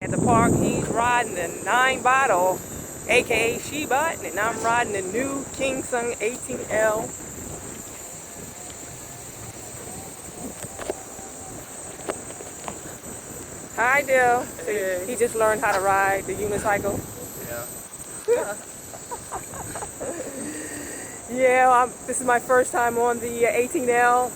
At the park, he's riding the 9 bottle, aka She-Bot, and I'm riding the new Kingsong 18L. Hi, Dale. Hey. He just learned how to ride the unicycle. Yeah. Yeah, this is my first time on the 18L.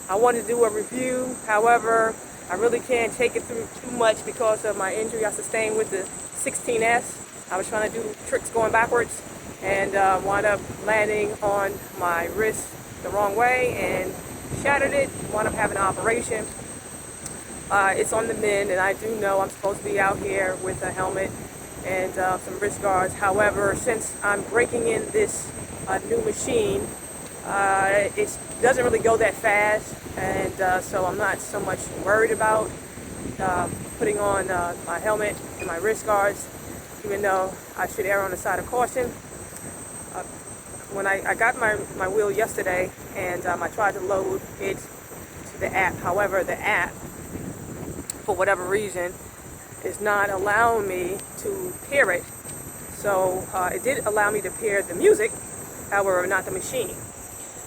I wanted to do a review. However, I really can't take it through too much because of my injury I sustained with the 16S. I was trying to do tricks going backwards and wound up landing on my wrist the wrong way and shattered it. Wound up having an operation. It's on the mend, and I do know I'm supposed to be out here with a helmet and some wrist guards. However, since I'm breaking in this new machine, it doesn't really go that fast, and so I'm not so much worried about putting on my helmet and my wrist guards, even though I should err on the side of caution. When I got my wheel yesterday, and I tried to load it to the app. However, the app, for whatever reason, is not allowing me to pair it. So it did allow me to pair the music, however not the machine.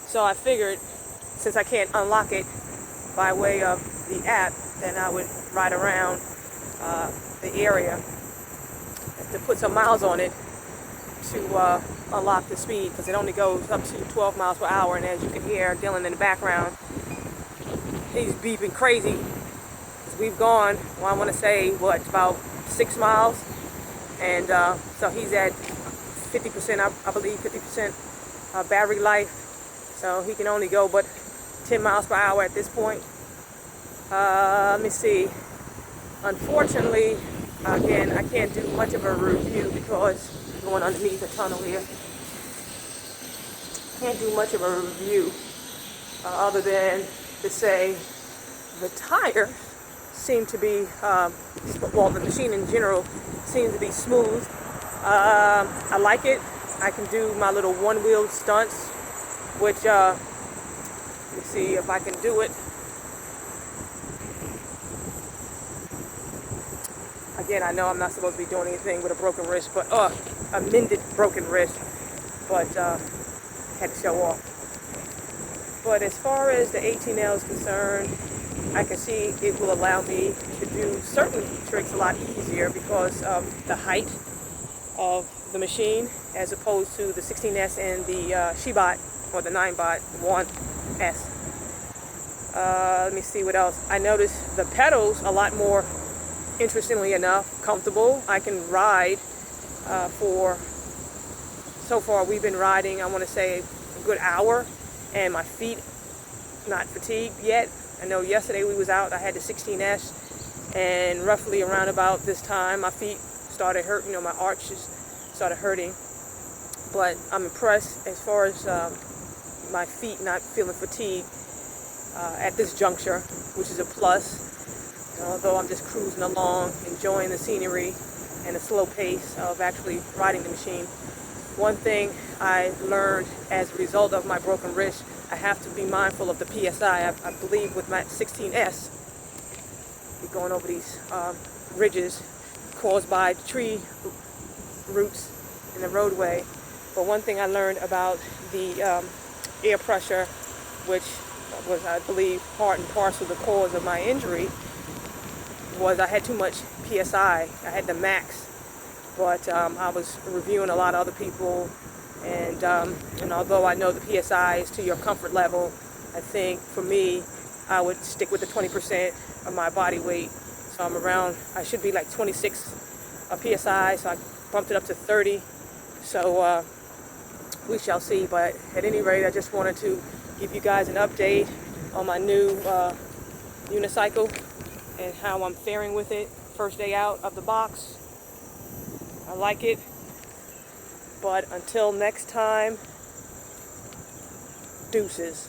So I figured, since I can't unlock it by way of the app, then I would ride around the area to put some miles on it to unlock the speed, because it only goes up to 12 miles per hour. And as you can hear Dylan in the background, he's beeping crazy. We've gone, well, I want to say, about 6 miles, and so he's at 50%, I believe 50% battery life, so he can only go but 10 miles per hour at this point. Let me see. Unfortunately, again, I can't do much of a review because I'm going underneath the tunnel here. Can't do much of a review other than to say the tire seem to be, well, the machine in general seems to be smooth. I like it. I can do my little one-wheel stunts, which, let me see if I can do it. Again, I know I'm not supposed to be doing anything with a broken wrist, but, a mended broken wrist, but had to show off. But as far as the 18L is concerned, I can see it will allow me to do certain tricks a lot easier because of the height of the machine, as opposed to the 16S and the She-Bot, or the 9-Bot 1S. Let me see what else. I noticed the pedals a lot more, interestingly enough, comfortable. I can ride so far we've been riding, I want to say, a good hour, and my feet not fatigued yet. I know yesterday we was out, I had the 16S, and roughly around about this time, my feet started hurting, my arches started hurting. But I'm impressed as far as my feet not feeling fatigued at this juncture, which is a plus. Although I'm just cruising along, enjoying the scenery and the slow pace of actually riding the machine. One thing I learned as a result of my broken wrist, I have to be mindful of the PSI. I believe with my 16S, you're going over these ridges caused by tree roots in the roadway. But one thing I learned about the air pressure, which was, I believe, part and parcel the cause of my injury, was I had too much PSI. I had the max. But I was reviewing a lot of other people, and although I know the PSI is to your comfort level, I think for me, I would stick with the 20% of my body weight. So I should be like 26 PSI, so I bumped it up to 30. So we shall see. But at any rate, I just wanted to give you guys an update on my new unicycle and how I'm faring with it. First day out of the box. I like it, but until next time, deuces.